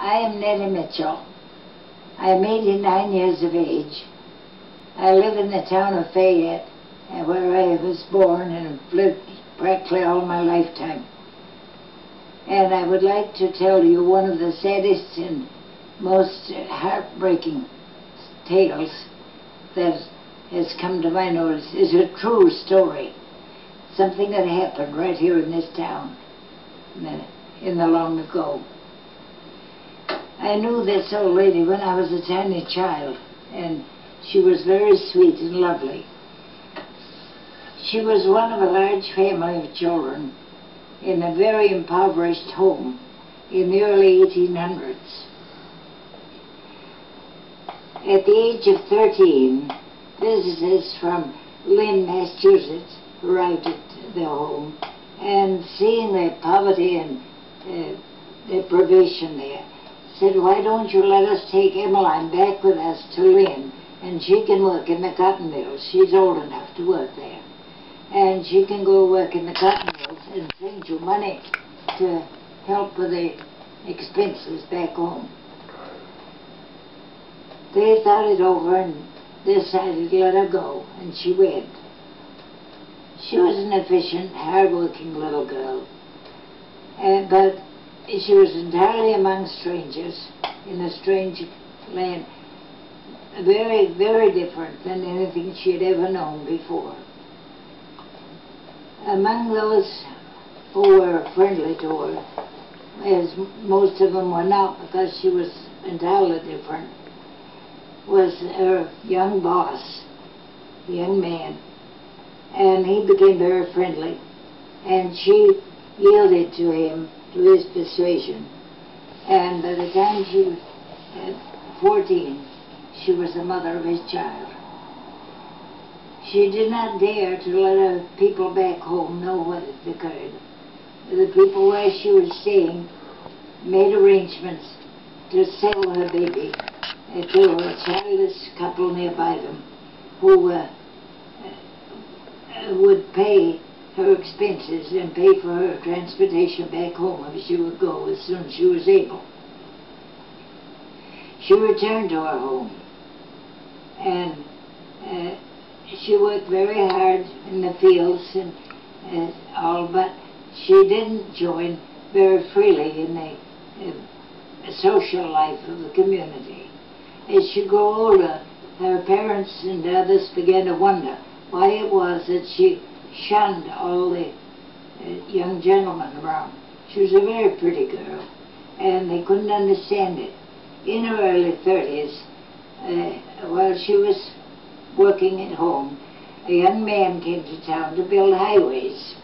I am Nettie Mitchell. I am 89 years of age. I live in the town of Fayette, where I was born and have lived practically all my lifetime. And I would like to tell you one of the saddest and most heartbreaking tales that has come to my notice. Is a true story. Something that happened right here in this town in the long ago. I knew this old lady when I was a tiny child, and she was very sweet and lovely. She was one of a large family of children in a very impoverished home in the early 1800s. At the age of 13, visitors from Lynn, Massachusetts arrived at the home, and seeing the poverty and deprivation there, said, "Why don't you let us take Emeline back with us to Lynn, and she can work in the cotton mills. She's old enough to work there. And she can go work in the cotton mills and send you money to help with the expenses back home." They thought it over and decided to let her go, and she went. She was an efficient, hard-working little girl, but she was entirely among strangers in a strange land, very, very different than anything she had ever known before. Among those who were friendly to her, as most of them were not because she was entirely different, was her young boss, a young man, and he became very friendly, and she yielded to him, to his persuasion, and by the time she was 14, she was the mother of his child. She did not dare to let her people back home know what had occurred. The people where she was staying made arrangements to sell her baby to a childless couple nearby them who would pay her expenses and pay for her transportation back home if she would go as soon as she was able. She returned to her home, and she worked very hard in the fields and all, but she didn't join very freely in the social life of the community. As she grew older, her parents and others began to wonder why it was that she shunned all the young gentlemen around. She was a very pretty girl, and they couldn't understand it. In her early 30s, while she was working at home, a young man came to town to build highways,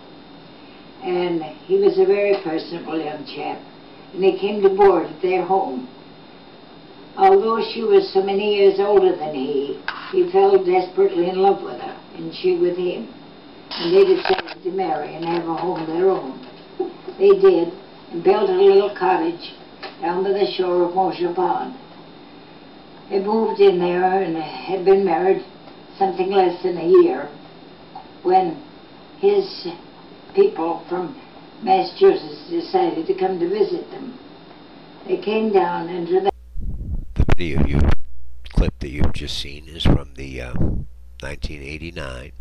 and he was a very personable young chap, and they came to board at their home. Although she was so many years older than he fell desperately in love with her, and she with him. And they decided to marry and have a home of their own. They did, and built a little cottage down by the shore of Mosher Pond. They moved in there and had been married something less than a year when his people from Massachusetts decided to come to visit them. They came down into the video clip that you've just seen is from the 1989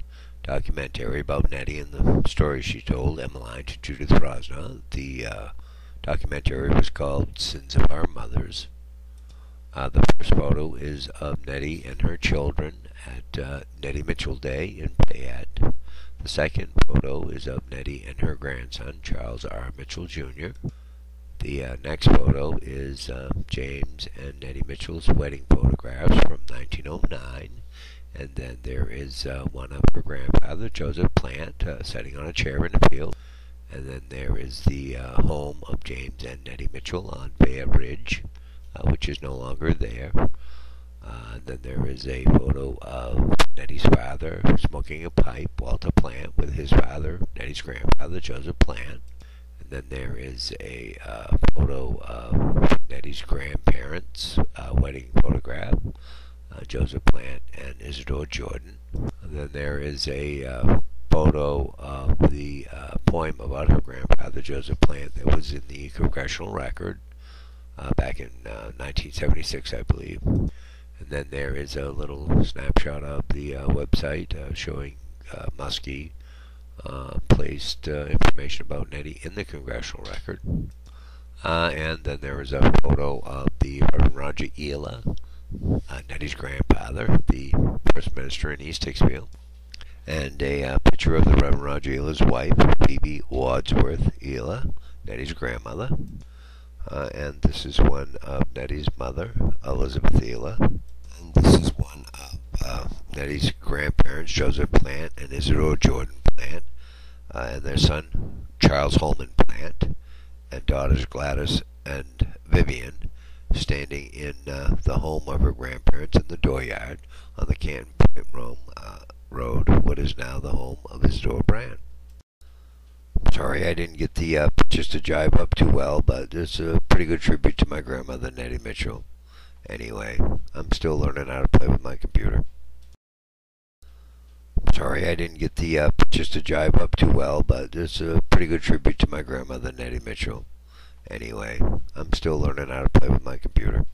documentary about Nettie and the story she told, Emeline, to Judith Rosna. The documentary was called Sins of Our Mothers. The first photo is of Nettie and her children at Nettie Mitchell Day in Fayette. The second photo is of Nettie and her grandson, Charles R. Mitchell Jr. The next photo is James and Nettie Mitchell's wedding photographs from 1909. And then there is one of her grandfather, Joseph Plant, sitting on a chair in the field. And then there is the home of James and Nettie Mitchell on Fayette Ridge, which is no longer there. Then there is a photo of Nettie's father smoking a pipe, Walter Plant, with his father, Nettie's grandfather, Joseph Plant. And then there is a photo of Nettie's grandparents' wedding photograph, Joseph Plant and Isidore Jordan. And then there is a photo of the poem about her grandfather, Joseph Plant, that was in the Congressional Record. back in 1976, I believe. And then there is a little snapshot of the website showing Muskie placed information about Nettie in the congressional record. And then there is a photo of the Reverend Roger Ela, Nettie's grandfather, the first minister in East Hicksville, and a picture of the Reverend Roger Ela's wife, Phoebe Wadsworth Ela, Nettie's grandmother. And this is one of Nettie's mother, Elizabeth Ela. And this is one of Nettie's grandparents, Joseph Plant and Isidore Jordan Plant, and their son, Charles Holman Plant, and daughters Gladys and Vivian, standing in the home of her grandparents in the dooryard on the Canton Point Road, what is now the home of Isidore Brand. Sorry I didn't get the pictures to jive up too well, but it's a pretty good tribute to my grandmother, Nettie Mitchell. Anyway, I'm still learning how to play with my computer. Sorry I didn't get the pictures to jive up too well, but it's a pretty good tribute to my grandmother, Nettie Mitchell. Anyway, I'm still learning how to play with my computer.